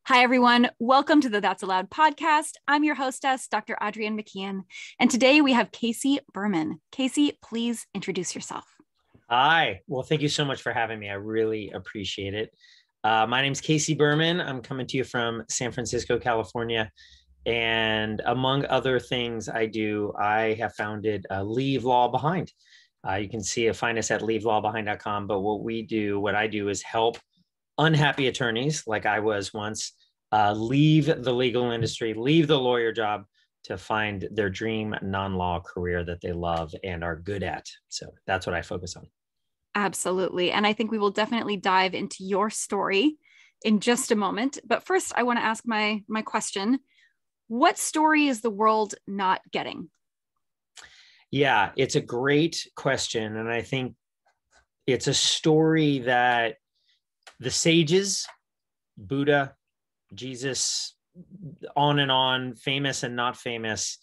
Hi, everyone. Welcome to the That's Allowed podcast. I'm your hostess, Dr. Adrienne McKeon. And today we have Casey Berman. Casey, please introduce yourself. Hi. Well, thank you so much for having me. I really appreciate it. My name's Casey Berman. I'm coming to you from San Francisco, California. And among other things I do, I have founded Leave Law Behind. You can find us at leavelawbehind.com. But what I do is help unhappy attorneys, like I was once, leave the legal industry, leave the lawyer job to find their dream non-law career that they love and are good at. So that's what I focus on. Absolutely. And I think we will definitely dive into your story in just a moment. But first, I want to ask my question. What story is the world not getting? Yeah, it's a great question. And I think it's a story that the sages, Buddha, Jesus, on and on, famous and not famous,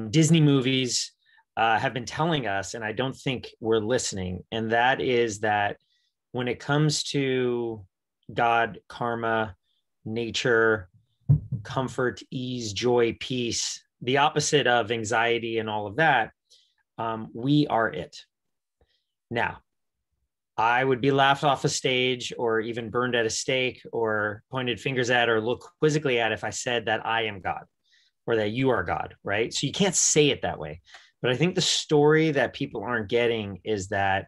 Disney movies have been telling us, and I don't think we're listening. And that is that when it comes to God, karma, nature, comfort, ease, joy, peace, the opposite of anxiety and all of that, we are it. Now, I would be laughed off a stage or even burned at a stake or pointed fingers at or looked quizzically at if I said that I am God or that you are God, right? So you can't say it that way. But I think the story that people aren't getting is that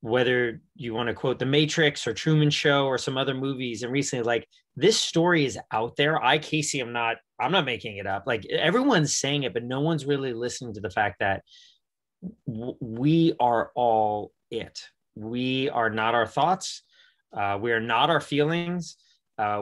whether you want to quote The Matrix or Truman Show or some other movies, and recently, like, this story is out there. Casey, I'm not making it up. Like, everyone's saying it, but no one's really listening to the fact that we are all it. We are not our thoughts. We are not our feelings.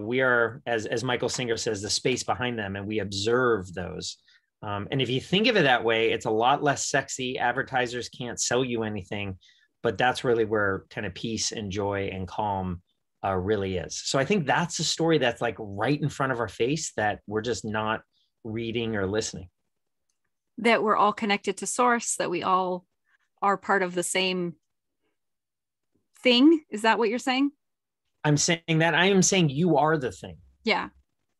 We are, as Michael Singer says, the space behind them, and we observe those. And if you think of it that way, it's a lot less sexy. Advertisers can't sell you anything, but that's really where kind of peace and joy and calm really is. So I think that's a story that's like right in front of our face that we're just not reading or listening. That we're all connected to source, that we all are part of the same thing. Is that what you're saying? I'm saying that. I am saying you are the thing. Yeah.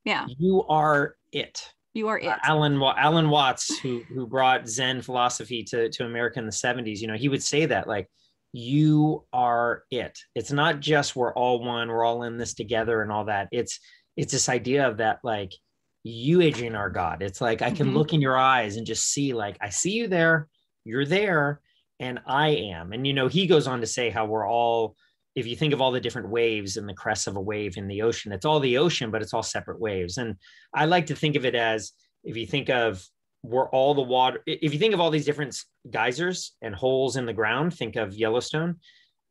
You are it. You are it. Alan Watts, who brought Zen philosophy to America in the 70s, he would say that, like, you are it. It's not just we're all one, we're all in this together and all that. It's this idea of that, like, you, Adrienne, are God. It's like, I can look in your eyes and just see, like, I see you there, you're there, and I am. And, he goes on to say how we're all, if you think of all the different waves and the crest of a wave in the ocean, it's all the ocean, but it's all separate waves. And I like to think of it as, if you think of we're all the water, if you think of all these different geysers and holes in the ground, think of Yellowstone,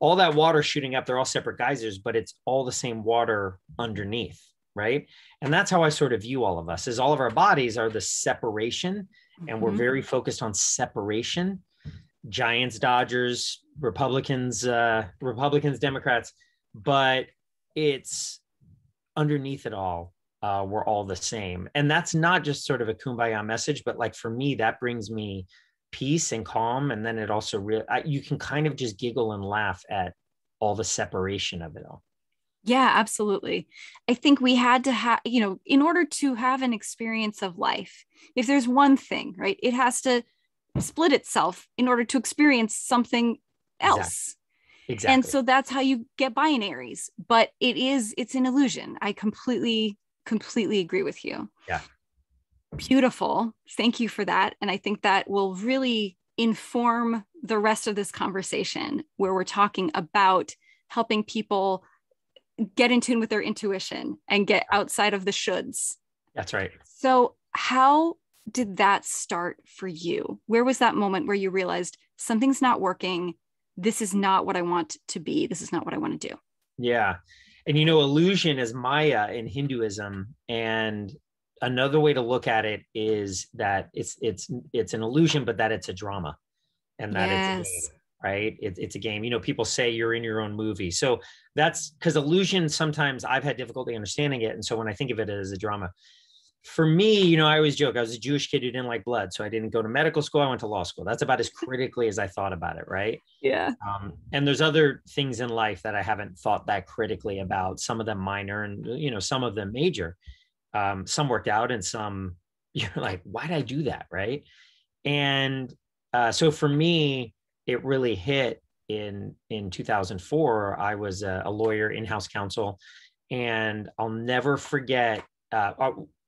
all that water shooting up, they're all separate geysers, but it's all the same water underneath, right? And that's how I sort of view all of us, is all of our bodies are the separation, and we're very focused on separation. Giants, Dodgers, Republicans, Democrats, but it's underneath it all. We're all the same. And that's not just sort of a kumbaya message, but like, for me, that brings me peace and calm. And then it also, you can kind of just giggle and laugh at all the separation of it all. Yeah, absolutely. I think we had to have, in order to have an experience of life, if there's one thing, right, it has to split itself in order to experience something else. Exactly. And so that's how you get binaries, but it's an illusion. I completely agree with you. Yeah. Beautiful. Thank you for that. And I think that will really inform the rest of this conversation, where we're talking about helping people get in tune with their intuition and get outside of the shoulds. That's right. So how did that start for you? Where was that moment where you realized something's not working? This is not what I want to be. This is not what I want to do. Yeah. And, illusion is Maya in Hinduism. And another way to look at it is that it's an illusion, but that it's a drama, and that it's a game, right? It's a game. People say you're in your own movie. So that's because illusion, sometimes I've had difficulty understanding it. And so when I think of it as a drama, For me, you know, I always joke, I was a Jewish kid who didn't like blood. So I didn't go to medical school. I went to law school. That's about as critically as I thought about it. Right. Yeah. And there's other things in life that I haven't thought that critically about, some of them minor and, you know, some of them major. Some worked out and some you're like, why did I do that? Right. And so for me, it really hit in 2004. I was a lawyer, in-house counsel, and I'll never forget.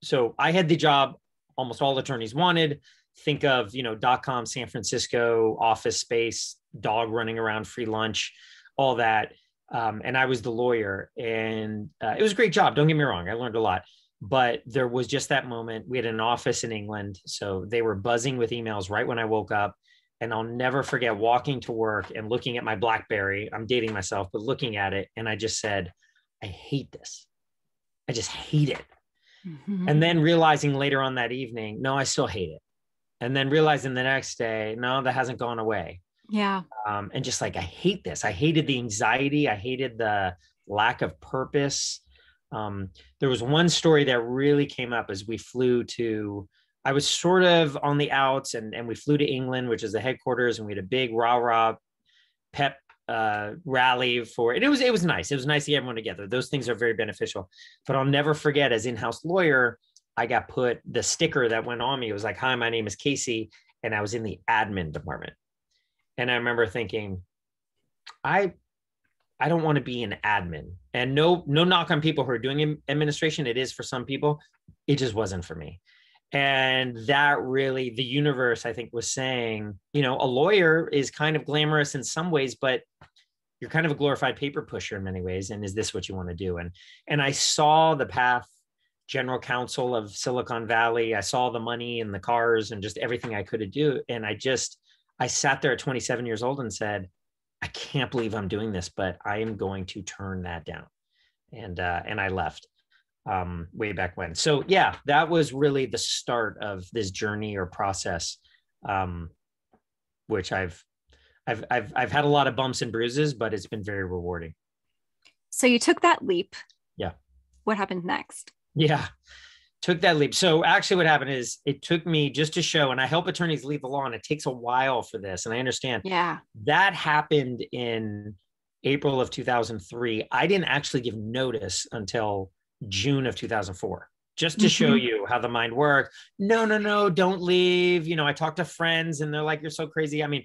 So I had the job almost all attorneys wanted. Think of, you know, .com, San Francisco, office space, dog running around, free lunch, all that. And I was the lawyer, and it was a great job. Don't get me wrong. I learned a lot. But there was just that moment. We had an office in England, so they were buzzing with emails right when I woke up. And I'll never forget walking to work and looking at my BlackBerry. I'm dating myself, but looking at it, and I just said, I hate this. I just hate it. Mm-hmm. And then realizing later on that evening, no, I still hate it. And then realizing the next day, no, that hasn't gone away. Yeah. And just like, I hate this. I hated the anxiety. I hated the lack of purpose. There was one story that really came up as we flew to, I was sort of on the outs, and we flew to England, which is the headquarters, and we had a big rah-rah pep rally for it. It was nice. It was nice to get everyone together. Those things are very beneficial. But I'll never forget, as in-house lawyer, I got put the sticker that went on me. It was like, hi, my name is Casey. And I was in the admin department. And I remember thinking, I don't want to be an admin. And no knock on people who are doing administration. It is for some people. It just wasn't for me. And that really, the universe, I think, was saying, you know, a lawyer is kind of glamorous in some ways, but you're kind of a glorified paper pusher in many ways. And is this what you want to do? And I saw the path, general counsel of Silicon Valley. I saw the money and the cars and just everything I could do. And I sat there at 27 years old and said, I can't believe I'm doing this, but I am going to turn that down. And I left way back when. So yeah, that was really the start of this journey or process, which I've had a lot of bumps and bruises, but it's been very rewarding. So you took that leap. Yeah. What happened next? Yeah. Took that leap. So actually what happened is it took me just to show, and I help attorneys leave the law, and it takes a while for this. And I understand. Yeah. That happened in April of 2003. I didn't actually give notice until June of 2004, just to show you how the mind worked. No, don't leave. You know, I talked to friends and they're like, you're so crazy. I mean,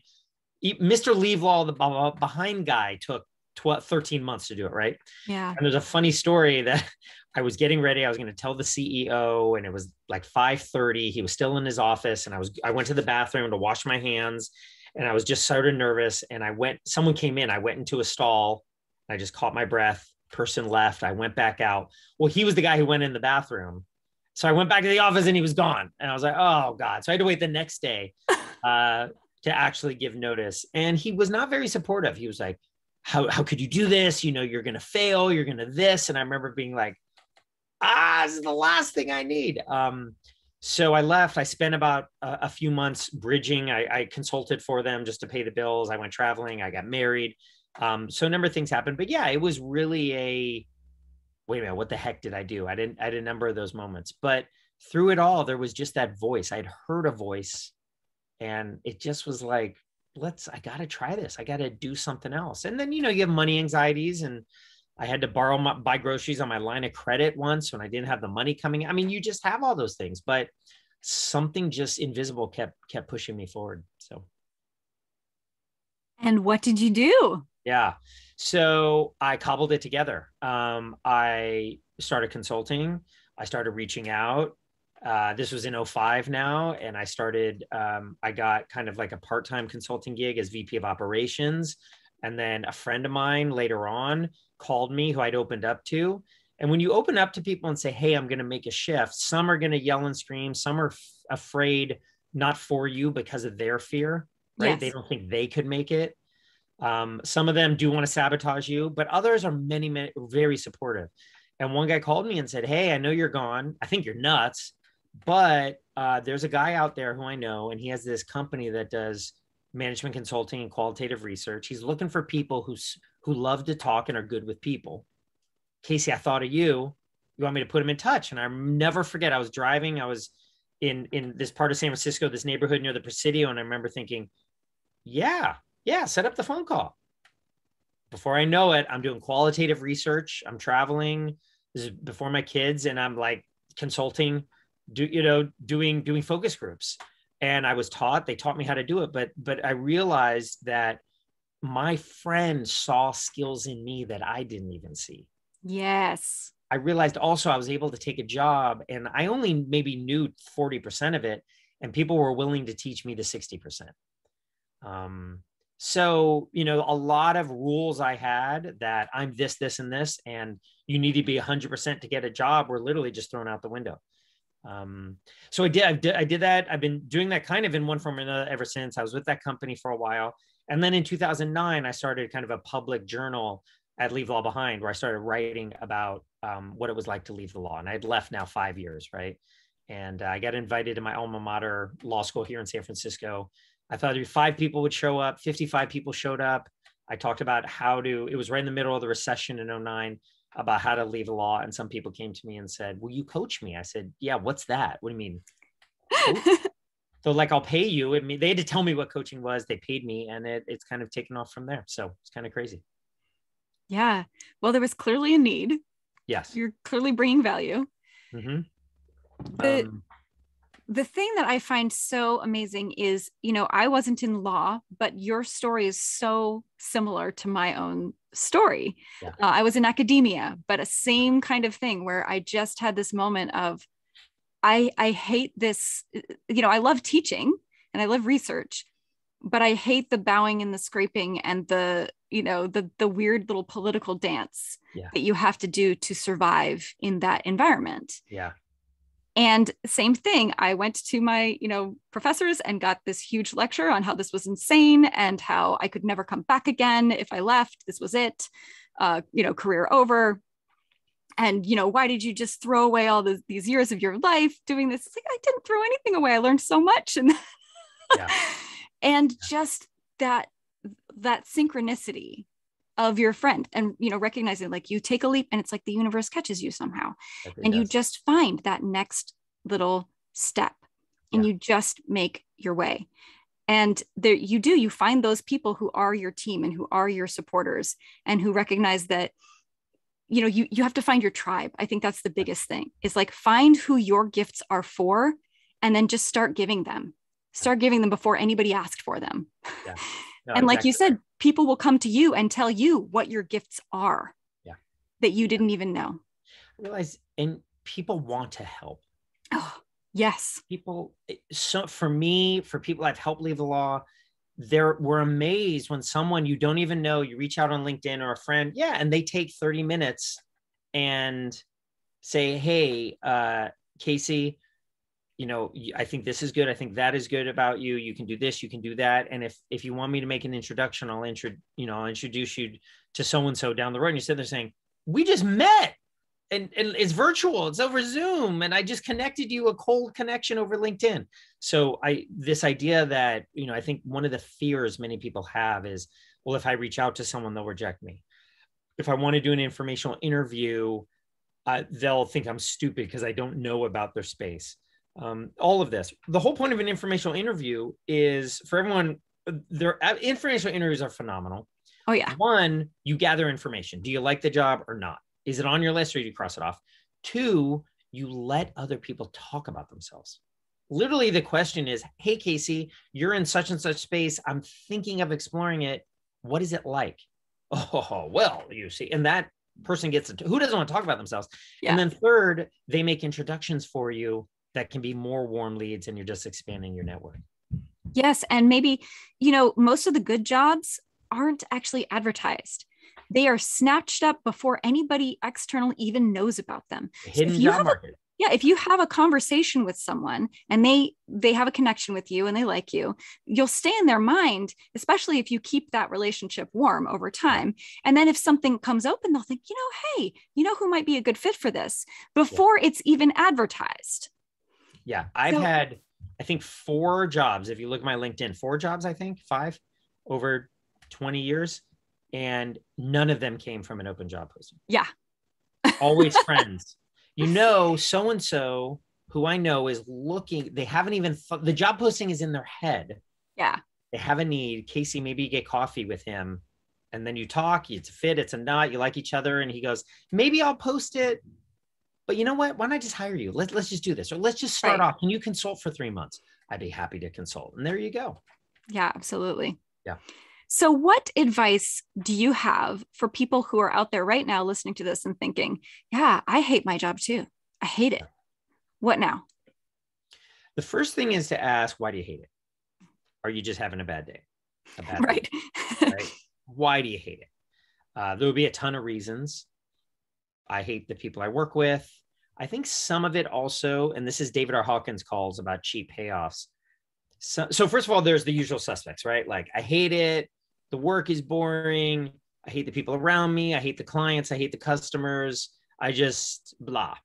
Mr. Leave Law, the behind guy, took 13 months to do it. Right. Yeah. And there's a funny story that I was getting ready. I was going to tell the CEO, and it was like 5:30. He was still in his office, and I went to the bathroom to wash my hands, and I was just sort of nervous. And someone came in, I went into a stall. I just caught my breath. Person left. I went back out. Well, he was the guy who went in the bathroom. So I went back to the office and he was gone. And I was like, oh God. So I had to wait the next day to actually give notice. And he was not very supportive. He was like, how could you do this? You know, you're going to fail. You're going to this. And I remember being like, this is the last thing I need. So I left. I spent about a few months bridging. I consulted for them just to pay the bills. I went traveling. I got married. So a number of things happened, but yeah, it was really wait a minute, what the heck did I do? I had a number of those moments, but through it all, there was just that voice. I'd heard a voice, and it just was like, I got to try this. I got to do something else. And then, you know, you have money anxieties, and I had to buy groceries on my line of credit once when I didn't have the money coming. I mean, you just have all those things, but something just invisible kept pushing me forward. So. And what did you do? Yeah. So I cobbled it together. I started consulting. I started reaching out. This was in 2005 now. And I got kind of like a part-time consulting gig as VP of operations. And then a friend of mine later on called me, who I'd opened up to. And when you open up to people and say, hey, I'm going to make a shift, some are going to yell and scream. Some are afraid, not for you because of their fear, right? Yes. They don't think they could make it. Some of them do want to sabotage you, but others are many very supportive. And one guy called me and said, hey, I know you're gone. I think you're nuts, but there's a guy out there who I know, and he has this company that does management consulting and qualitative research. He's looking for people who love to talk and are good with people. Casey, I thought of you. you want me to put him in touch? And I never forget, I was driving, I was in this part of San Francisco, this neighborhood near the Presidio. And I remember thinking, yeah, set up the phone call. Before I know it, I'm doing qualitative research. I'm traveling. This is before my kids, and I'm like consulting, doing focus groups. And I was they taught me how to do it. But I realized that my friend saw skills in me that I didn't even see. Yes. I realized also I was able to take a job, and I only maybe knew 40% of it, and people were willing to teach me the 60%. So, a lot of rules I had that I'm this, and this, and you need to be 100% to get a job were literally just thrown out the window. So I did that. I've been doing that kind of in one form or another ever since. I was with that company for a while. And then in 2009, I started kind of a public journal at Leave Law Behind, where I started writing about what it was like to leave the law. And I'd left now 5 years, right? And I got invited to my alma mater law school here in San Francisco. I thought 5 people would show up. 55 people showed up. I talked about it was right in the middle of the recession in 2009, about how to leave the law. And some people came to me and said, will you coach me? I said, yeah, what's that? What do you mean? So like, I'll pay you. I mean, they had to tell me what coaching was. They paid me, and it's kind of taken off from there. So it's kind of crazy. Yeah. Well, there was clearly a need. Yes. You're clearly bringing value. Mm-hmm. The thing that I find so amazing is, I wasn't in law, but your story is so similar to my own story. Yeah. I was in academia, but a same kind of thing where I just had this moment of, I hate this, I love teaching and I love research, but I hate the bowing and the scraping and the weird little political dance that you have to do to survive in that environment. Yeah. And same thing, I went to my, professors and got this huge lecture on how this was insane and how I could never come back again. If I left, this was it, career over. And, why did you just throw away all these years of your life doing this? It's like, I didn't throw anything away. I learned so much. And, and just that synchronicity of your friend, and recognizing, like, you take a leap and it's like the universe catches you somehow, and you just find that next little step, and you just make your way. And there you find those people who are your team and who are your supporters, and who recognize that you have to find your tribe. I think that's the biggest thing, is like, find who your gifts are for, and then just start giving them before anybody asked for them. No, and like you said, people will come to you and tell you what your gifts are that you didn't even know. I realize, and people want to help. Oh, yes. People, so for people I've helped leave the law, we're amazed when someone you don't even know, you reach out on LinkedIn or a friend, and they take 30 minutes and say, hey, Casey, I think this is good. I think that is good about you. You can do this, you can do that. And if you want me to make an introduction, I'll introduce you to so-and-so down the road. And you sit there saying, we just met, and it's virtual, it's over Zoom, and I just connected you, a cold connection over LinkedIn. So this idea that, I think one of the fears many people have is, well, if I reach out to someone, they'll reject me. If I want to do an informational interview, they'll think I'm stupid because I don't know about their space. All of this. The whole point of an informational interview is for everyone. Informational interviews are phenomenal. Oh yeah. 1, you gather information. Do you like the job or not? Is it on your list, or do you cross it off? 2, you let other people talk about themselves. Literally, the question is, hey, Casey, you're in such and such space. I'm thinking of exploring it. What is it like? Oh, well, you see, and that person gets it. Who doesn't want to talk about themselves? Yeah. And then 3rd, they make introductions for you that can be more warm leads, and you're just expanding your network. Yes. And maybe, most of the good jobs aren't actually advertised. They are snatched up before anybody external even knows about them. Hidden job market. If you have a conversation with someone and they have a connection with you and they like you, you'll stay in their mind, especially if you keep that relationship warm over time. And then if something comes open, they'll think, hey, who might be a good fit for this before it's even advertised. Yeah. I've had, I think, 4 jobs. If you look at my LinkedIn, 4 jobs, I think 5 over 20 years. And none of them came from an open job posting. Yeah. Always friends. So-and-so who I know is looking, they haven't even, the job posting is in their head. Yeah. They have a need. Casey, maybe you get coffee with him and then you talk, it's a fit, it's a not, you like each other. And he goes, maybe I'll post it, but you know what? Why not just hire you? Let's just do this. Or let's just start off. Can you consult for 3 months? I'd be happy to consult. And there you go. Yeah, absolutely. Yeah. So what advice do you have for people who are out there right now listening to this and thinking, yeah, I hate my job too. I hate it. What now? The first thing is to ask, why do you hate it? Are you just having a bad day? Right. Right? Why do you hate it? There will be a ton of reasons. I hate the people I work with. I think some of it also, and this is David R. Hawkins calls about cheap payoffs. So first of all, there's the usual suspects, right? Like, I hate it. The work is boring. I hate the people around me. I hate the clients. I hate the customers. I just blah.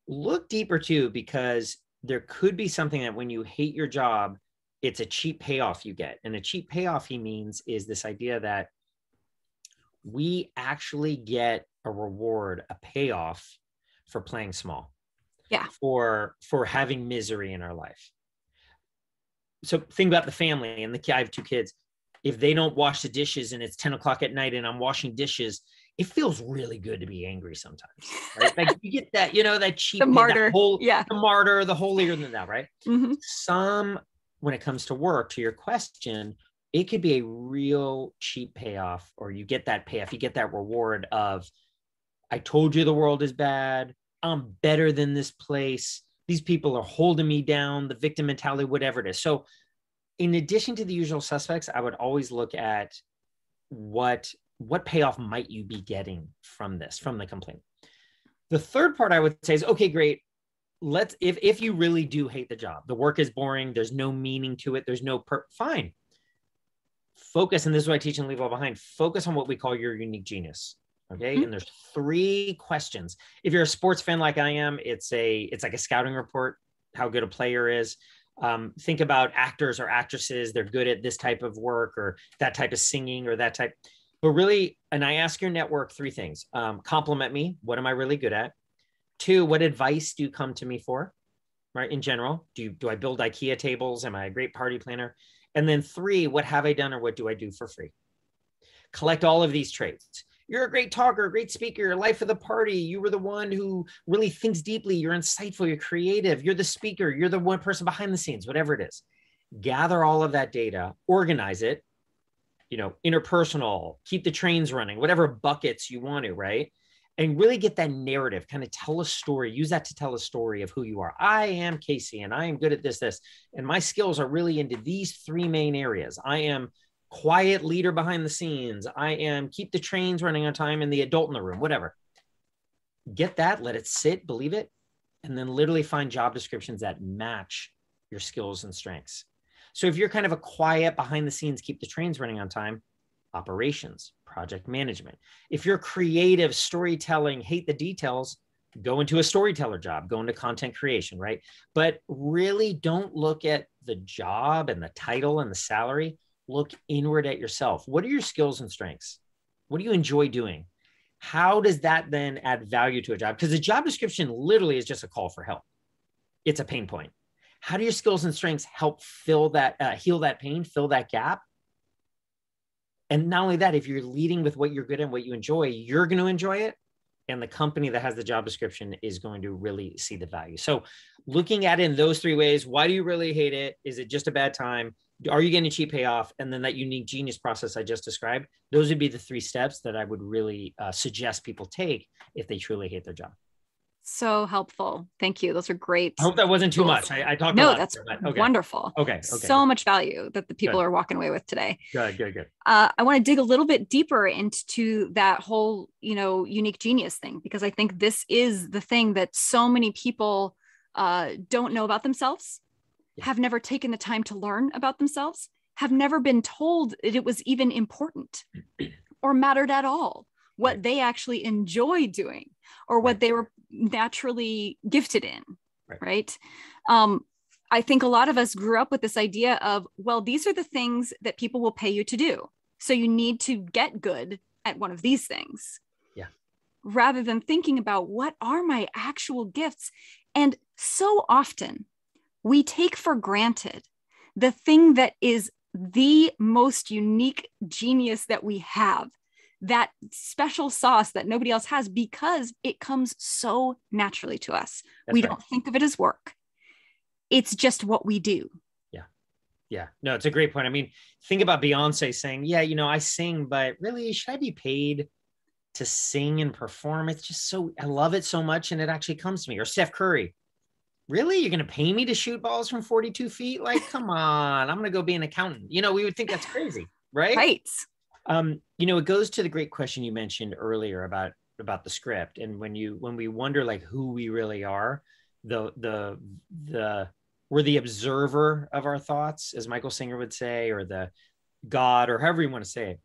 Look deeper too, because there could be something that when you hate your job, it's a cheap payoff you get. And a cheap payoff, he means, is this idea that we actually get a reward, a payoff for playing small. Yeah. For having misery in our life. So think about the family and I have 2 kids. If they don't wash the dishes and it's 10 o'clock at night and I'm washing dishes, it feels really good to be angry sometimes, right? Like you get that, that cheap, the martyr, the martyr, the holier than thou, right? Mm-hmm. When it comes to work, to your question, it could be a real cheap payoff, or you get that payoff, you get that reward of, I told you the world is bad. I'm better than this place. These people are holding me down, the victim mentality, whatever it is. So in addition to the usual suspects, I would always look at what payoff might you be getting from this, from the complaint. The third part I would say is, okay, great. If you really do hate the job, the work is boring, there's no meaning to it, there's no fine. Focus, and this is what I teach and leave all behind, focus on what we call your unique genius. Okay. Mm-hmm. And there's 3 questions. If you're a sports fan like I am, it's like a scouting report, how good a player is. Think about actors or actresses. They're good at this type of work or that type of singing or that type. But really, and I ask your network 3 things. Compliment me. What am I really good at? 2, what advice do you come to me for? Right. In general, do I build IKEA tables? Am I a great party planner? And then 3, what have I done or what do I do for free? Collect all of these traits. You're a great talker, a great speaker, you're life of the party. You were the one who really thinks deeply. You're insightful, you're creative. You're the speaker. You're the one person behind the scenes, whatever it is. Gather all of that data, organize it, interpersonal, keep the trains running, whatever buckets you want to, right? And really get that narrative, kind of tell a story, use that to tell a story of who you are. I am Casey and I am good at this. And my skills are really into these 3 main areas. I am quiet leader behind the scenes. I am keep the trains running on time and the adult in the room, whatever. Get that, let it sit, believe it, and then literally find job descriptions that match your skills and strengths. So if you're kind of a quiet behind the scenes, keep the trains running on time, operations, project management. If you're creative, storytelling, hate the details, go into a storyteller job, go into content creation, right? But really don't look at the job and the title and the salary. Look inward at yourself. What are your skills and strengths? What do you enjoy doing? How does that then add value to a job? Because the job description literally is just a call for help. It's a pain point. How do your skills and strengths help fill that, heal that pain, fill that gap? And not only that, if you're leading with what you're good at and what you enjoy, you're going to enjoy it. And the company that has the job description is going to really see the value. So looking at it in those 3 ways, why do you really hate it? Is it just a bad time? Are you getting a cheap payoff? And then that unique genius process I just described, those would be the 3 steps that I would really suggest people take if they truly hate their job. So helpful. Thank you. Those are great. I hope that wasn't too much. I talked a lot. No, that's wonderful. Okay. So much value that the people are walking away with today. Good. I want to dig a little bit deeper into that whole, unique genius thing, because I think this is the thing that so many people don't know about themselves, have never taken the time to learn about themselves, have never been told that it was even important or mattered at all, what they actually enjoy doing or what they were naturally gifted in, right? I think a lot of us grew up with this idea of, well, these are the things that people will pay you to do. So you need to get good at one of these things. Yeah. rather than thinking about what are my actual gifts. And so often we take for granted the thing that is the most unique genius that we have, that special sauce that nobody else has, because it comes so naturally to us. We don't think of it as work. It's just what we do. Yeah, no, it's a great point. I mean, think about Beyonce saying, yeah, I sing, but really, should I be paid to sing and perform? It's just I love it so much. And it actually comes to me. Or Steph Curry, really? You're going to pay me to shoot balls from 42 feet? Like, come on, I'm going to go be an accountant. We would think that's crazy, right? Right. It goes to the great question you mentioned earlier about the script. And when we wonder like who we really are, we're the observer of our thoughts, as Michael Singer would say, or the God, or however you want to say it.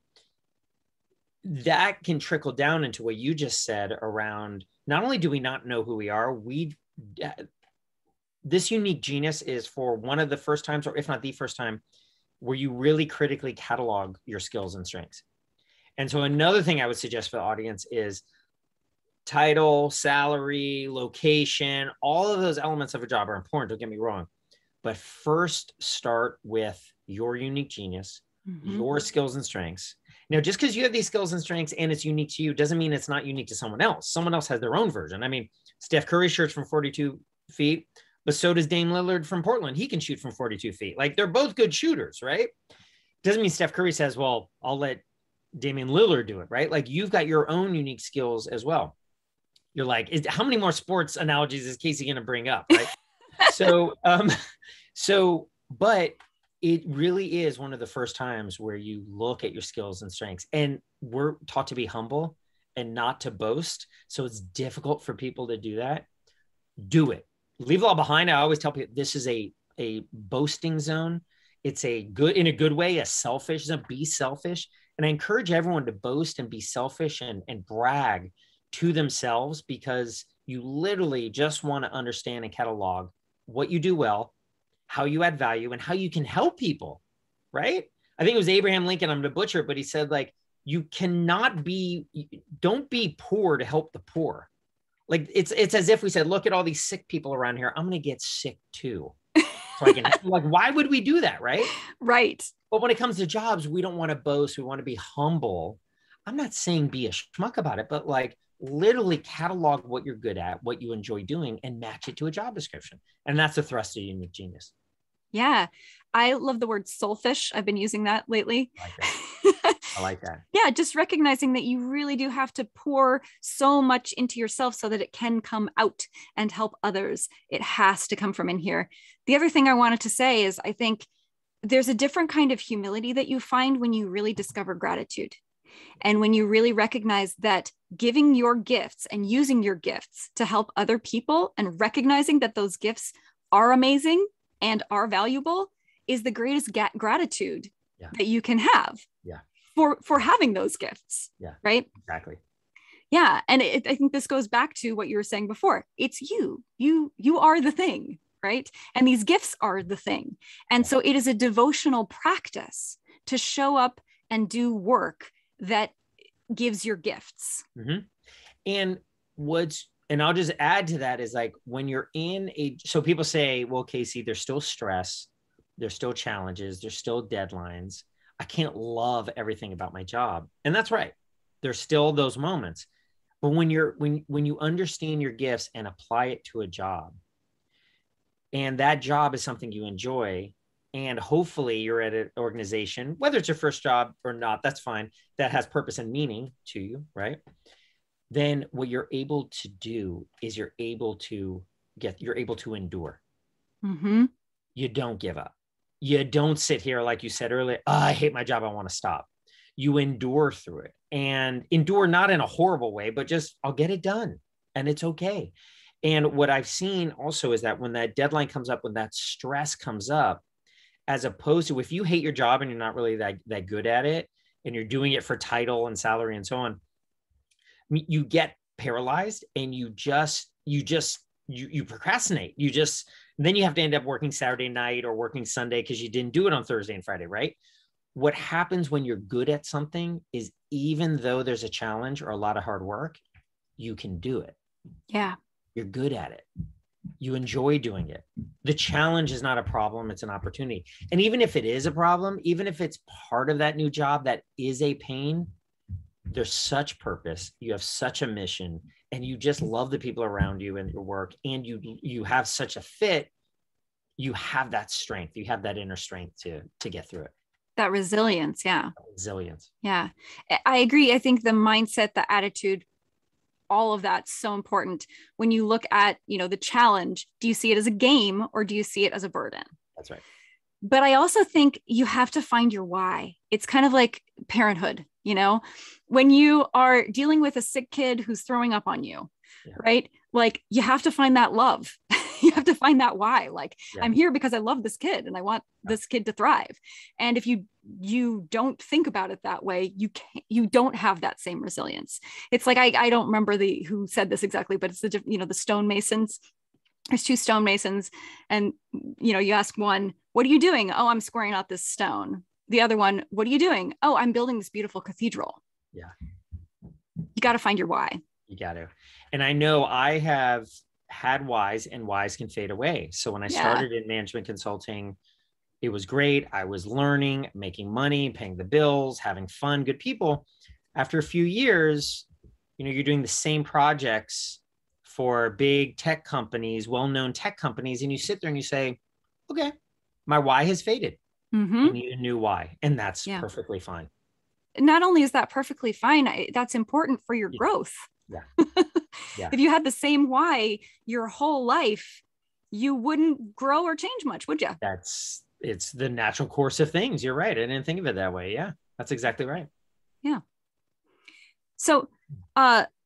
That can trickle down into what you just said around, not only do we not know who we are, this unique genius is for one of the first times, or if not the first time, where you really critically catalog your skills and strengths. And so another thing I would suggest for the audience is title, salary, location, all of those elements of a job are important, don't get me wrong. But first start with your unique genius, your skills and strengths. Now, just because you have these skills and strengths and it's unique to you doesn't mean it's not unique to someone else. Someone else has their own version. I mean, Steph Curry shoots from 42 feet, but so does Dame Lillard from Portland. He can shoot from 42 feet. Like, they're both good shooters, right? Doesn't mean Steph Curry says, well, I'll let Damian Lillard do it, right? Like, you've got your own unique skills as well. You're like, how many more sports analogies is Casey going to bring up, right? But it really is one of the first times where you look at your skills and strengths, and we're taught to be humble and not to boast. So it's difficult for people to do that. Do it. Leave it all behind. I always tell people this is a boasting zone. It's in a good way, a selfish zone. Be selfish. And I encourage everyone to boast and be selfish and brag to themselves, because you literally just want to understand and catalog what you do well, how you add value, and how you can help people, right? I think it was Abraham Lincoln, I'm going to butcher it, but he said, like, don't be poor to help the poor. Like, it's as if we said, look at all these sick people around here. I'm going to get sick too. So I can, like, why would we do that? Right. Right. But when it comes to jobs, we don't want to boast. We want to be humble. I'm not saying be a schmuck about it, but like, literally catalog what you're good at, what you enjoy doing, and match it to a job description. And that's the thrust of unique genius. Yeah. I love the word soulfish. I've been using that lately. I like that. Yeah. Just recognizing that you really do have to pour so much into yourself so that it can come out and help others. It has to come from in here. The other thing I wanted to say is, I think there's a different kind of humility that you find when you really discover gratitude. And when you really recognize that giving your gifts and using your gifts to help other people, and recognizing that those gifts are amazing and are valuable, is the greatest gratitude that you can have for having those gifts. Yeah. Right. Exactly. Yeah. And I think this goes back to what you were saying before. It's you are the thing, right? And these gifts are the thing. And so it is a devotional practice to show up and do work that gives your gifts. Mm-hmm. And I'll just add to that is, like, when you're so people say, well, Casey, there's still stress, there's still challenges, there's still deadlines. I can't love everything about my job. And that's right. There's still those moments. But when you understand your gifts and apply it to a job, and that job is something you enjoy, and hopefully you're at an organization, whether it's your first job or not, that's fine, that has purpose and meaning to you, right? Then what you're able to do is you're able to endure. Mm-hmm. You don't give up. You don't sit here, like you said earlier, I hate my job, I want to stop. You endure through it, and endure not in a horrible way, but just, I'll get it done, and it's okay. And what I've seen also is that when that deadline comes up, when that stress comes up, as opposed to if you hate your job and you're not really that good at it, and you're doing it for title and salary and so on, you get paralyzed, and you procrastinate. Then you have to end up working Saturday night or working Sunday because you didn't do it on Thursday and Friday, right? What happens when you're good at something is, even though there's a challenge or a lot of hard work, you can do it. Yeah. You're good at it. You enjoy doing it. The challenge is not a problem, it's an opportunity. And even if it is a problem, even if it's part of that new job that is a pain, there's such purpose. You have such a mission, and you just love the people around you and your work, and you have such a fit. You have that strength. You have that inner strength to get through it. That resilience. Yeah. Resilience. Yeah. I agree. I think the mindset, the attitude, all of that's so important. When you look at, the challenge, do you see it as a game or do you see it as a burden? That's right. But I also think you have to find your why. It's kind of like parenthood, when you are dealing with a sick kid who's throwing up on you, right? Like you have to find that love. You have to find that why. Like, I'm here because I love this kid and I want this kid to thrive. And if you don't think about it that way, you don't have that same resilience. It's like, I don't remember who said this exactly, but it's the stonemasons. There's two stonemasons, and you ask one, what are you doing? Oh, I'm squaring out this stone. The other one, what are you doing? Oh, I'm building this beautiful cathedral. Yeah. You got to find your why. You got to. And I know I have had whys, and whys can fade away. So when I started in management consulting, it was great. I was learning, making money, paying the bills, having fun, good people. After a few years, you're doing the same projects for big tech companies, well-known tech companies, and you sit there and you say, okay, my why has faded. Mm-hmm. I need a new why. And that's perfectly fine. Not only is that perfectly fine, that's important for your growth. Yeah. Yeah. If you had the same why your whole life, you wouldn't grow or change much, would you? It's the natural course of things. You're right. I didn't think of it that way. Yeah, that's exactly right. Yeah. So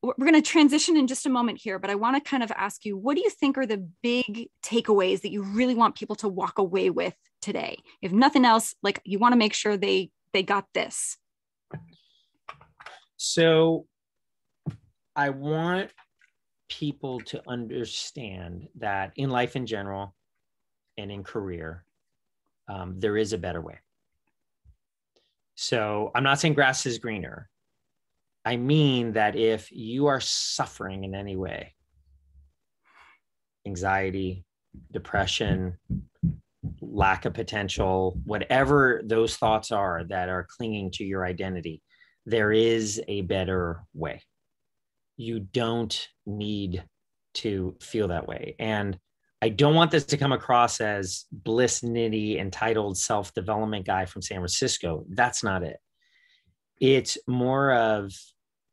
we're going to transition in just a moment here, but I want to kind of ask you, what do you think are the big takeaways that you really want people to walk away with today? If nothing else, like you want to make sure they got this. So I want people to understand that in life in general and in career, there is a better way. So I'm not saying grass is greener. I mean that if you are suffering in any way, anxiety, depression, lack of potential, whatever those thoughts are that are clinging to your identity, there is a better way. You don't need to feel that way. And I don't want this to come across as bliss nitty, entitled self-development guy from San Francisco. That's not it. It's more of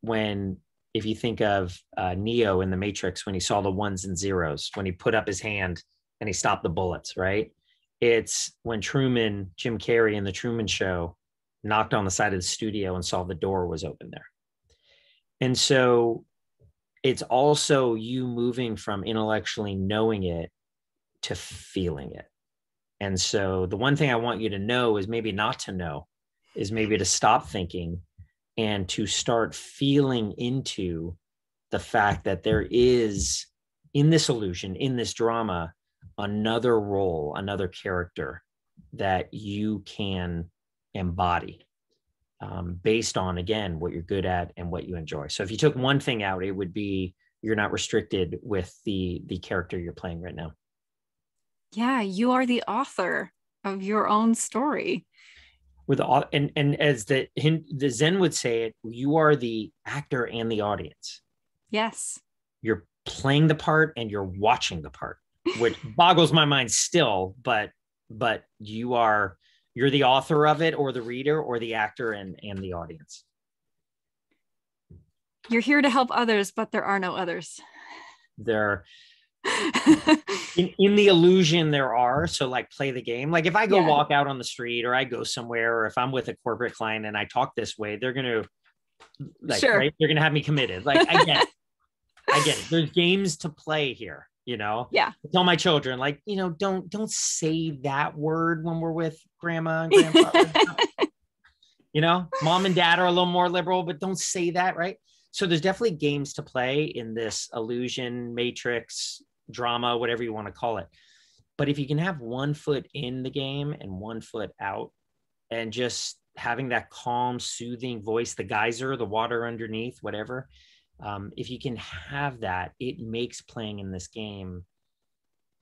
if you think of Neo in the Matrix, when he saw the ones and zeros, when he put up his hand and he stopped the bullets, right? It's when Jim Carrey in the Truman Show, knocked on the side of the studio and saw the door was open there. And so it's also you moving from intellectually knowing it to feeling it. And so the one thing I want you to know is maybe not to know, is maybe to stop thinking and to start feeling into the fact that there is, in this illusion, in this drama, another role, another character that you can embody based on, again, what you're good at and what you enjoy. So if you took one thing out, it would be you're not restricted with the character you're playing right now. Yeah, you are the author of your own story. And as the Zen would say it, you are the actor and the audience. Yes. You're playing the part and you're watching the part, which boggles my mind still, but you're the author of it, or the reader, or the actor and the audience. You're here to help others, but there are no others. In the illusion there are. So like, play the game. Like if I go walk out on the street, or I go somewhere, or if I'm with a corporate client and I talk this way, they're going to right? They're going to have me committed. Like I get it. There's games to play here, Yeah. I tell my children, like, don't say that word when we're with grandma and grandpa. Mom and dad are a little more liberal, but don't say that. Right. So there's definitely games to play in this illusion, matrix, drama, whatever you want to call it. But if you can have one foot in the game and one foot out, and just having that calm, soothing voice, the geyser, the water underneath, whatever, If you can have that, it makes playing in this game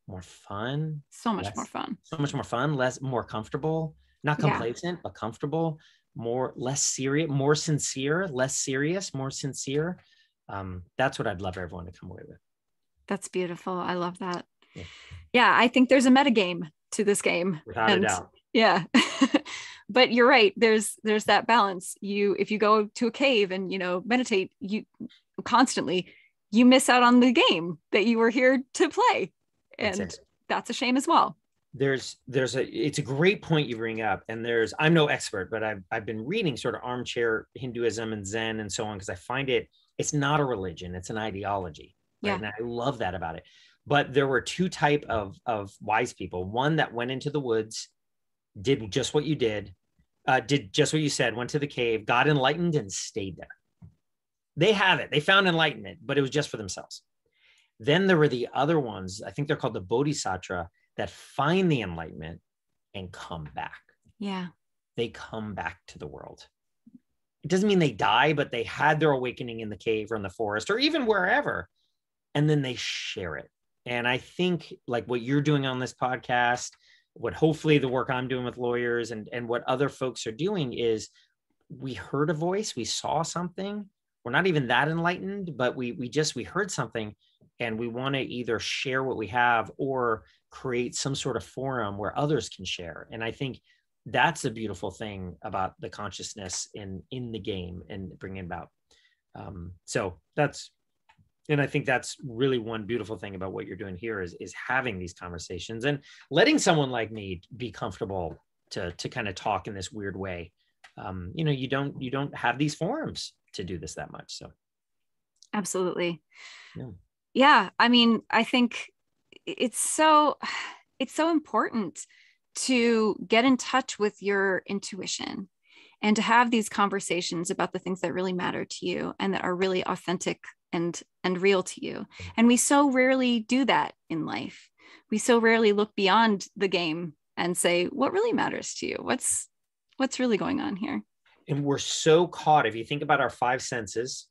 more fun, So much more fun. so much more fun, more comfortable, not complacent, but comfortable, less serious, more sincere, less serious, more sincere. That's what I'd love everyone to come away with. That's beautiful. I love that. Yeah, I think there's a metagame to this game. Without a doubt. Yeah. But you're right. There's that balance. If you go to a cave and, meditate, you constantly, you miss out on the game that you were here to play. And that's a shame as well. It's a great point you bring up. And I'm no expert, but I've been reading sort of armchair Hinduism and Zen and so on, because I find it's not a religion, it's an ideology. Right? Yeah. And I love that about it. But there were two type of wise people. One that went into the woods, did just what you did just what you said, went to the cave, got enlightened, and stayed there. They have it. They found enlightenment, but it was just for themselves. Then there were the other ones, I think they're called the Bodhisattva, that find the enlightenment and come back. Yeah. They come back to the world. It doesn't mean they die, but they had their awakening in the cave or in the forest or even wherever, and then they share it. And I think like what you're doing on this podcast, what hopefully the work I'm doing with lawyers and what other folks are doing is, we heard a voice, we saw something. We're not even that enlightened, but we heard something, and we want to either share what we have or create some sort of forum where others can share. And I think that's the beautiful thing about the consciousness in the game and bringing it about. And I think that's really one beautiful thing about what you're doing here is having these conversations and letting someone like me be comfortable to kind of talk in this weird way. You don't have these forums to do this that much. So. Absolutely. Yeah. I mean, I think it's so important to get in touch with your intuition and to have these conversations about the things that really matter to you and that are really authentic and real to you. And we so rarely do that in life. We so rarely look beyond the game and say, what really matters to you? What's really going on here? And we're so caught, if you think about our five senses,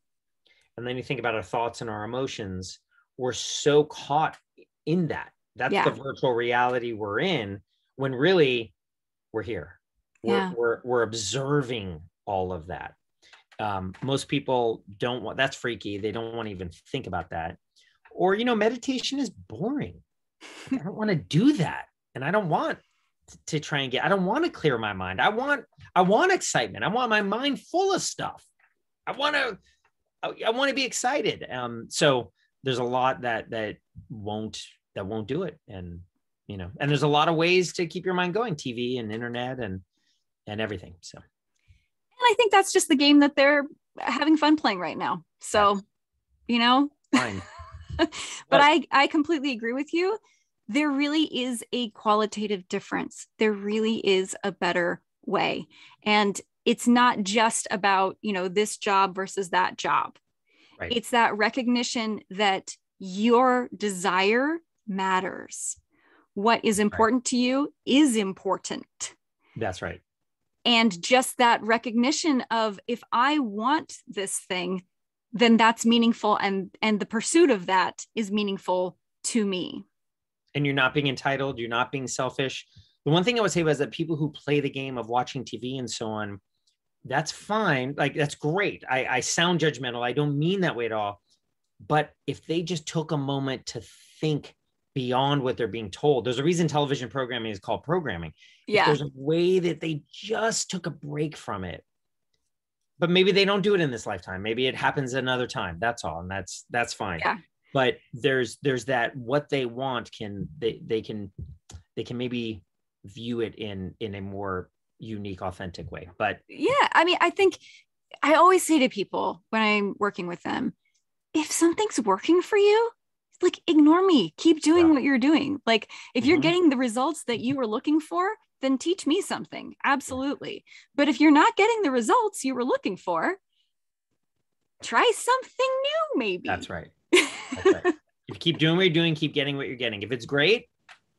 and then you think about our thoughts and our emotions, we're so caught in that. That's the virtual reality we're in, when really we're here. We're observing all of that. Most people don't want, that's freaky. They don't want to even think about that. Or, meditation is boring. I don't want to do that. And I don't want to try and I don't want to clear my mind. I want excitement. I want my mind full of stuff. I want to be excited. So there's a lot that won't do it. And, and there's a lot of ways to keep your mind going, TV and internet and everything. So. And I think that's just the game that they're having fun playing right now. So, Fine. But I completely agree with you. There really is a qualitative difference. There really is a better way. And it's not just about, this job versus that job. Right. It's that recognition that your desire matters. What is important to you is important. That's right. And just that recognition of, if I want this thing, then that's meaningful. And the pursuit of that is meaningful to me. And you're not being entitled. You're not being selfish. The one thing I would say was that people who play the game of watching TV and so on, that's fine. Like, that's great. I sound judgmental. I don't mean that way at all. But if they just took a moment to think beyond what they're being told, there's a reason television programming is called programming. Yeah. If there's a way that they just took a break from it, but maybe they don't do it in this lifetime. Maybe it happens another time. That's all. And that's fine. Yeah. But there's that, what they want they can maybe view it in a more unique, authentic way. But yeah, I mean, I think I always say to people when I'm working with them, if something's working for you, like, ignore me, keep doing what you're doing. Like, if you're getting the results that you were looking for, then teach me something. Absolutely. But if you're not getting the results you were looking for, try something new, maybe. That's right. That's right. If you keep doing what you're doing, keep getting what you're getting. If it's great,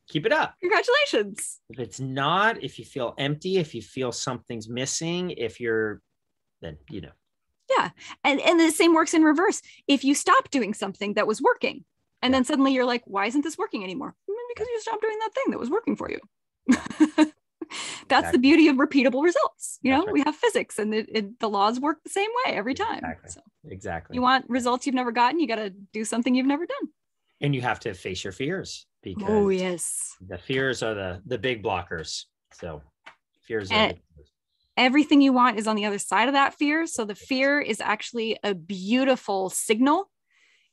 keep it up. Congratulations. If it's not, if you feel empty, if you feel something's missing, then. Yeah. And the same works in reverse. If you stop doing something that was working, and then suddenly you're like, why isn't this working anymore? Because you stopped doing that thing that was working for you. That's the beauty of repeatable results. You know, we have physics, and the laws work the same way every time. Exactly. So exactly. You want results you've never gotten, you got to do something you've never done. And you have to face your fears, because oh yes, the fears are the big blockers. So fears are everything you want is on the other side of that fear. So the fear is actually a beautiful signal.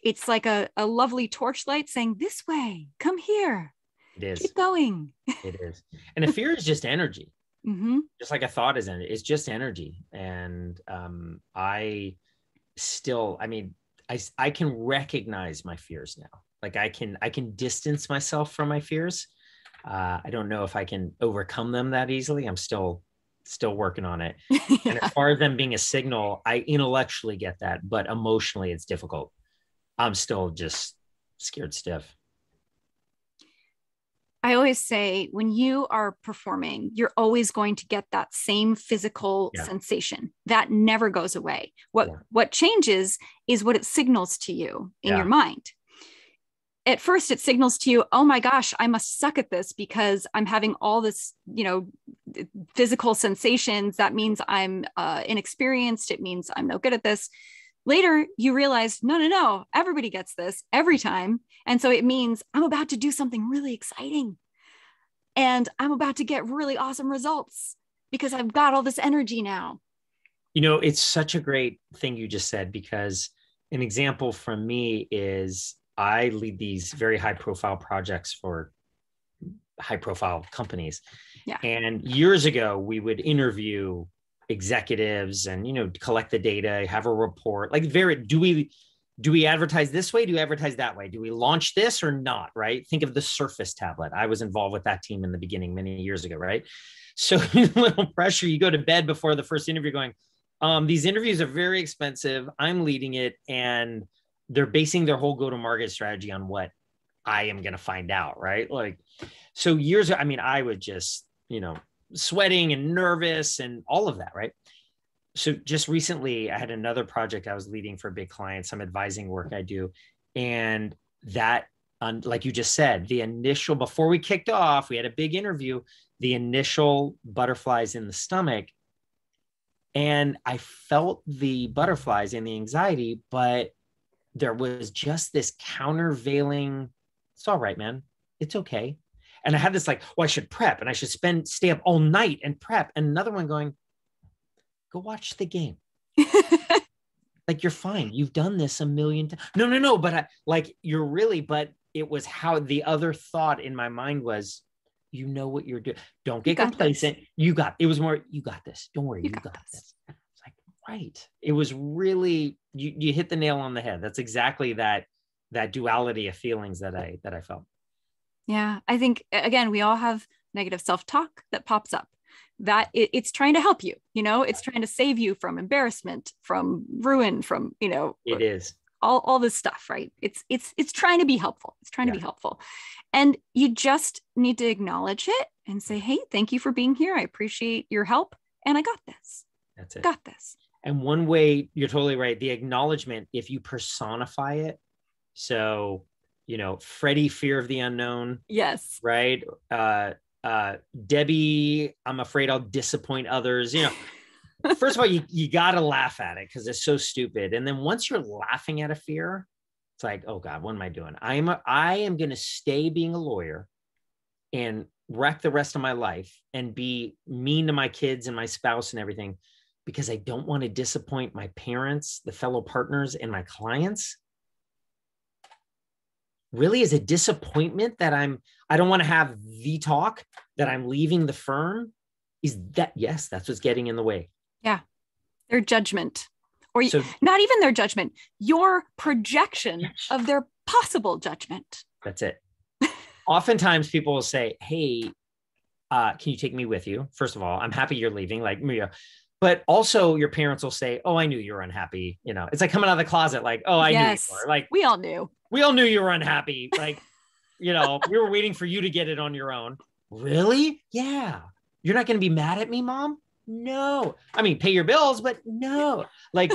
It's like a lovely torchlight saying, this way, come here. It is. Keep going. It is. And a fear is just energy. Mm-hmm. Just like a thought is energy. It's just energy. And I can recognize my fears now. Like I can distance myself from my fears. I don't know if I can overcome them that easily. I'm still working on it. Yeah. And as far as them being a signal, I intellectually get that, but emotionally it's difficult. I'm still just scared stiff. I always say when you are performing, you're always going to get that same physical sensation that never goes away. What changes is what it signals to you in your mind. At first it signals to you, oh my gosh, I must suck at this because I'm having all this, physical sensations. That means I'm inexperienced. It means I'm no good at this. Later, you realize, no, everybody gets this every time. And so it means I'm about to do something really exciting. And I'm about to get really awesome results because I've got all this energy now. It's such a great thing you just said, because an example from me is I lead these very high profile projects for high profile companies. Yeah. And years ago, we would interview executives and, collect the data, have a report, like do we advertise this way? Do we advertise that way? Do we launch this or not? Right. Think of the Surface tablet. I was involved with that team in the beginning, many years ago. Right. So little pressure, you go to bed before the first interview going, these interviews are very expensive. I'm leading it. And they're basing their whole go-to-market strategy on what I am going to find out. Right. Like, so I would just, sweating and nervous and all of that. Right. So just recently I had another project I was leading for a big client, some advising work I do. And that, like you just said, before we kicked off, we had a big interview, the initial butterflies in the stomach. And I felt the butterflies and the anxiety, but there was just this countervailing, it's all right, man. It's okay. And I had this like, I should prep and I should stay up all night and prep. And another one going, go watch the game. Like, you're fine. You've done this a million times. No. But but it was how the other thought in my mind was, what you're doing. Don't get complacent. It was more, you got this. Don't worry. You got this. It's like, right. It was really, you hit the nail on the head. That's exactly that duality of feelings that I felt. Yeah. I think, again, we all have negative self-talk that pops up. That it's trying to help you, it's trying to save you from embarrassment, from ruin, from, it is all this stuff, right? It's trying to be helpful. It's trying to be helpful. And you just need to acknowledge it and say, hey, thank you for being here. I appreciate your help. And I got this. That's it. Got this. And one way, you're totally right. The acknowledgement, if you personify it. So, Freddie, fear of the unknown. Yes. Right. Debbie, I'm afraid I'll disappoint others. First of all, you got to laugh at it because it's so stupid. And then once you're laughing at a fear, it's like, oh God, what am I doing? I am going to stay being a lawyer and wreck the rest of my life and be mean to my kids and my spouse and everything because I don't want to disappoint my parents, the fellow partners, and my clients. Really is a disappointment that I don't want to have the talk that I'm leaving the firm. That's what's getting in the way. Yeah. Their judgment, or not even their judgment, your projection of their possible judgment. That's it. Oftentimes people will say, hey, can you take me with you? First of all, I'm happy you're leaving. Like, but also your parents will say, oh, I knew you were unhappy. It's like coming out of the closet. Like, oh, I knew you were. Like, we all knew. We all knew you were unhappy. Like, we were waiting for you to get it on your own. Really? Yeah. You're not going to be mad at me, Mom? No. I mean, pay your bills, but no. Like,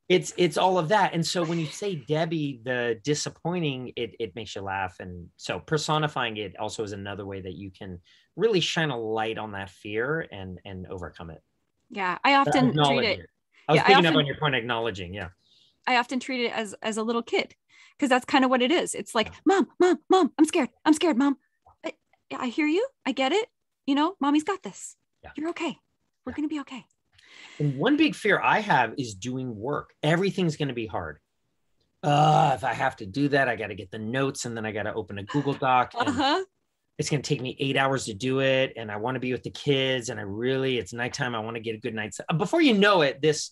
It's all of that. And so when you say Debbie, the disappointing, it makes you laugh. And so personifying it also is another way that you can really shine a light on that fear and overcome it. Yeah, I often treat Acknowledge it. it. I was Yeah, picking up on your point, acknowledging. Yeah. I often treat it as a little kid, because that's kind of what it is. It's like, Yeah. mom, I'm scared, mom. I hear you. I get it. Mommy's got this. Yeah. You're okay. We're going to be okay. And one big fear I have is doing work. Everything's going to be hard. If I have to do that, I got to get the notes, and then I got to open a Google Doc, and it's going to take me 8 hours to do it. And I want to be with the kids, and it's nighttime. I want to get a good night's. Before you know it, this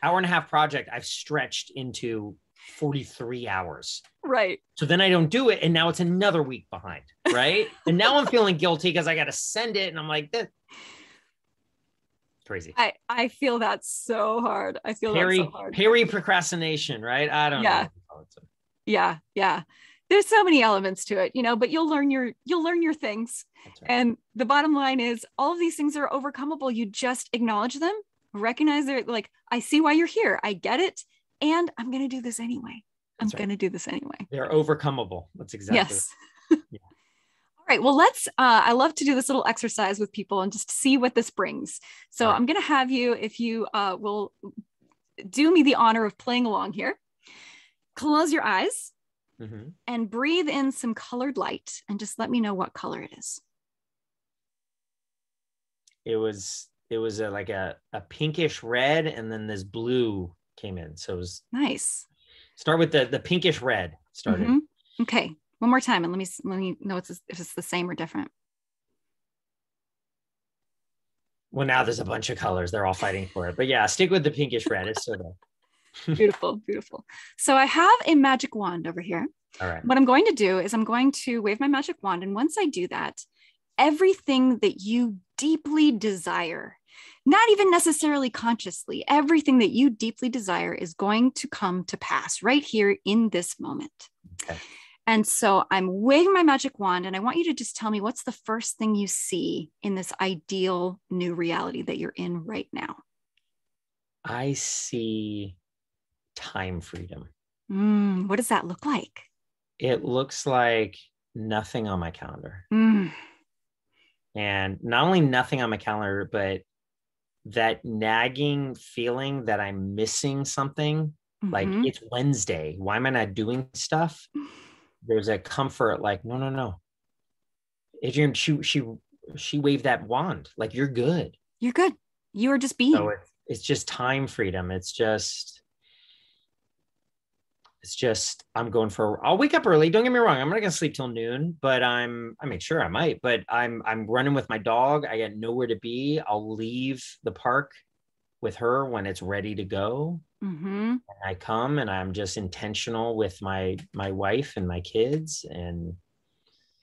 hour and a half project I've stretched into 43 hours. Right. So then I don't do it, and now it's another week behind, right? And now I'm feeling guilty because I got to send it, and I'm like, that crazy. I feel that so hard. I feel that so hard. Procrastination, right? I don't know. Yeah. There's so many elements to it, but you'll learn your things. Right. And the bottom line is all of these things are overcomable. You just acknowledge them, recognize they're like, I see why you're here. I get it. And I'm going to do this anyway. Going to do this anyway. They're overcomable. That's exactly. Yes. Yeah. All right. Well, I love to do this little exercise with people and just see what this brings. So I'm going to have you, if you will do me the honor of playing along here, close your eyes and breathe in some colored light and just let me know what color it is. It was like a pinkish red, and then this blue came in. So it was nice. Start with the pinkish red started. Okay. One more time, and let me know if it's the same or different. Well, now there's a bunch of colors. They're all fighting for it. But yeah, stick with the pinkish red. It's sort of beautiful. So I have a magic wand over here. All right. What I'm going to do is I'm going to wave my magic wand. And once I do that, everything that you deeply desire, not even necessarily consciously, everything that you deeply desire is going to come to pass right here in this moment. Okay. And so I'm waving my magic wand, and I want you to just tell me what's the first thing you see in this ideal new reality that you're in right now. I see time freedom. What does that look like? It looks like nothing on my calendar. And not only nothing on my calendar, but that nagging feeling that I'm missing something, like it's Wednesday. Why am I not doing stuff? There's a comfort like, no. Adrienne, she waved that wand. Like, you're good. You're good. You are just being. So it's just time freedom. It's just, I'm going I'll wake up early. Don't get me wrong. I'm not going to sleep till noon, but sure I might, but I'm running with my dog. I got nowhere to be. I'll leave the park with her when it's ready to go. And I come, and I'm just intentional with my wife and my kids. And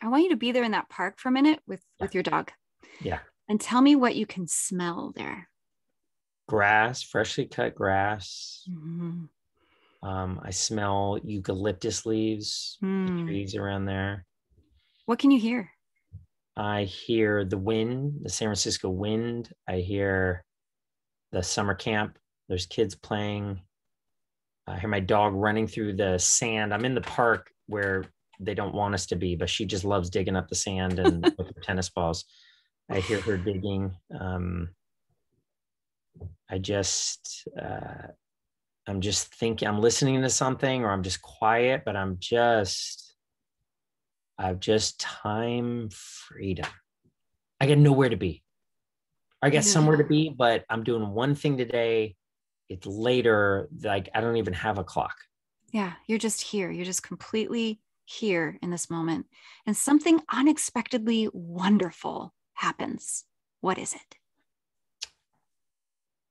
I want you to be there in that park for a minute with your dog. Yeah. And tell me what you can smell there. Grass, freshly cut grass. I smell eucalyptus leaves, the trees around there. What can you hear? I hear the wind, the San Francisco wind. I hear the summer camp. There's kids playing. I hear my dog running through the sand. I'm in the park where they don't want us to be, but she just loves digging up the sand and with her tennis balls. I hear her digging. I'm just thinking, I'm listening to something, or I'm just quiet, but I've just time freedom. I got nowhere to be. I got somewhere to be, but I'm doing one thing today. It's later. Like, I don't even have a clock. Yeah. You're just here. You're just completely here in this moment. And something unexpectedly wonderful happens. What is it?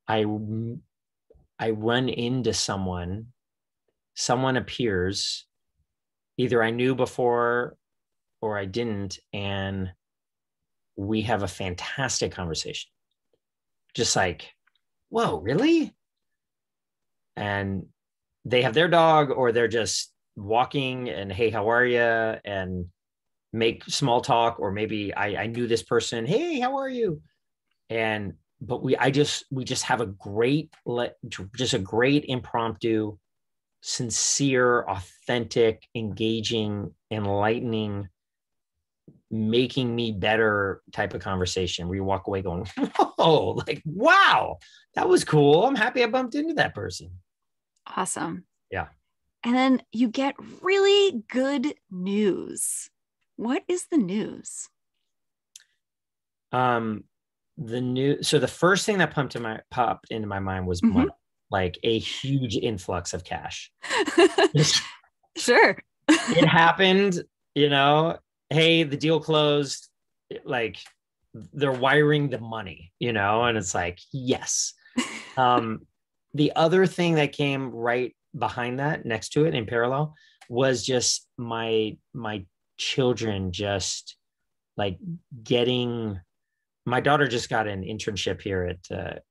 I run into someone appears, either I knew before or I didn't, and we have a fantastic conversation. Just like, whoa, really? And they have their dog, or they're just walking and, hey, how are you? And make small talk, or maybe I knew this person, hey, how are you? And we just have a great, just a great impromptu, sincere, authentic, engaging, enlightening, making me better type of conversation where you walk away going, whoa, like, wow, that was cool. I'm happy I bumped into that person. Awesome. Yeah. And then you get really good news. What is the news? So the first thing that popped into my mind was money, like a huge influx of cash. Sure. It happened, hey, the deal closed, like they're wiring the money, and it's like, yes. The other thing that came right behind that, next to it in parallel, was just my children just like getting. My daughter just got an internship here at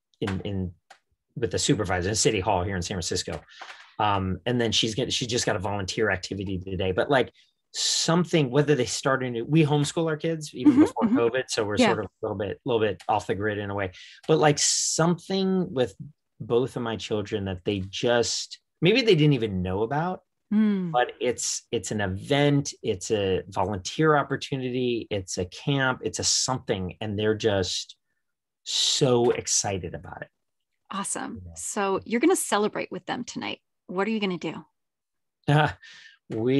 with the supervisor in City Hall here in San Francisco, and then she just got a volunteer activity today. But like something, whether they started, we homeschool our kids even before COVID, so we're sort of a little bit off the grid in a way. But like something with both of my children that they just maybe they didn't even know about. But it's an event, it's a volunteer opportunity, it's a camp, it's a something, and they're just so excited about it. Awesome. So you're going to celebrate with them tonight. What are you going to do? What are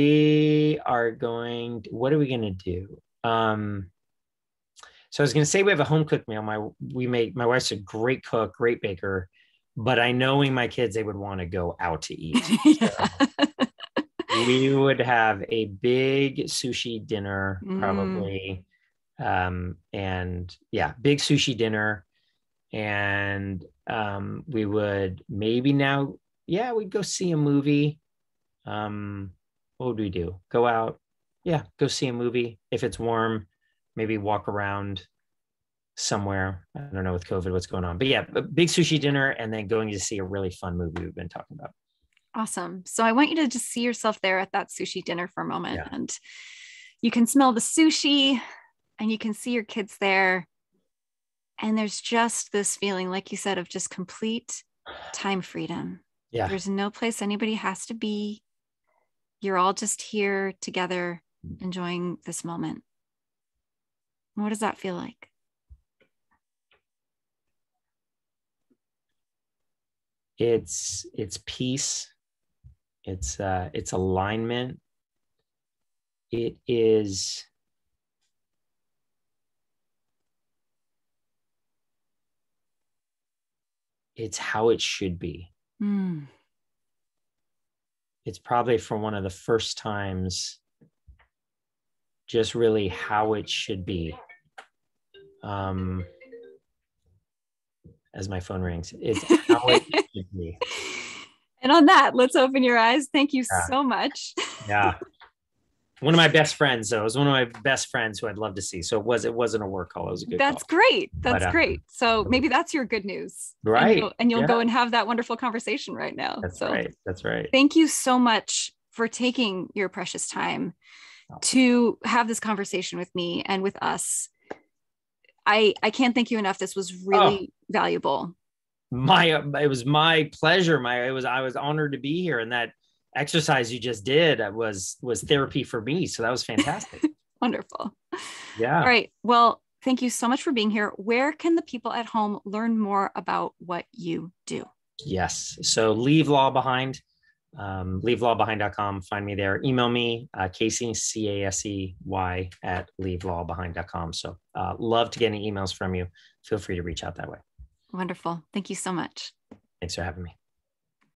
we going to do? So I was going to say we have a home cooked meal. My wife's a great cook, great baker, but I knowing my kids, they would want to go out to eat. So we would have a big sushi dinner, probably. Big sushi dinner. And we would maybe we'd go see a movie. What would we do? Go out. Yeah, go see a movie. If it's warm, maybe walk around somewhere. I don't know with COVID what's going on. But yeah, a big sushi dinner and then going to see a really fun movie we've been talking about. Awesome. So I want you to just see yourself there at that sushi dinner for a moment, and you can smell the sushi and you can see your kids there. And there's just this feeling, like you said, of just complete time freedom. Yeah. There's no place anybody has to be. You're all just here together, enjoying this moment. What does that feel like? It's peace. It's alignment. It's how it should be. It's probably for one of the first times just really how it should be. As my phone rings, it's how it should be. And on that, let's open your eyes. Thank you so much. Yeah. One of my best friends, though. It was one of my best friends who I'd love to see. So it wasn't a work call. It was a good That's call. Great. That's great. So maybe that's your good news. Right. And you'll go and have that wonderful conversation right now. That's right. That's right. Thank you so much for taking your precious time to have this conversation with me and with us. I can't thank you enough. This was really valuable. It was my pleasure. I was honored to be here, and that exercise you just did was therapy for me. So that was fantastic. Wonderful. Yeah. All right. Well, thank you so much for being here. Where can the people at home learn more about what you do? Yes. So Leave Law Behind, leavelawbehind.com. Find me there. Email me, Casey, CASEY at leavelawbehind.com. So love to get any emails from you. Feel free to reach out that way. Wonderful. Thank you so much. Thanks for having me.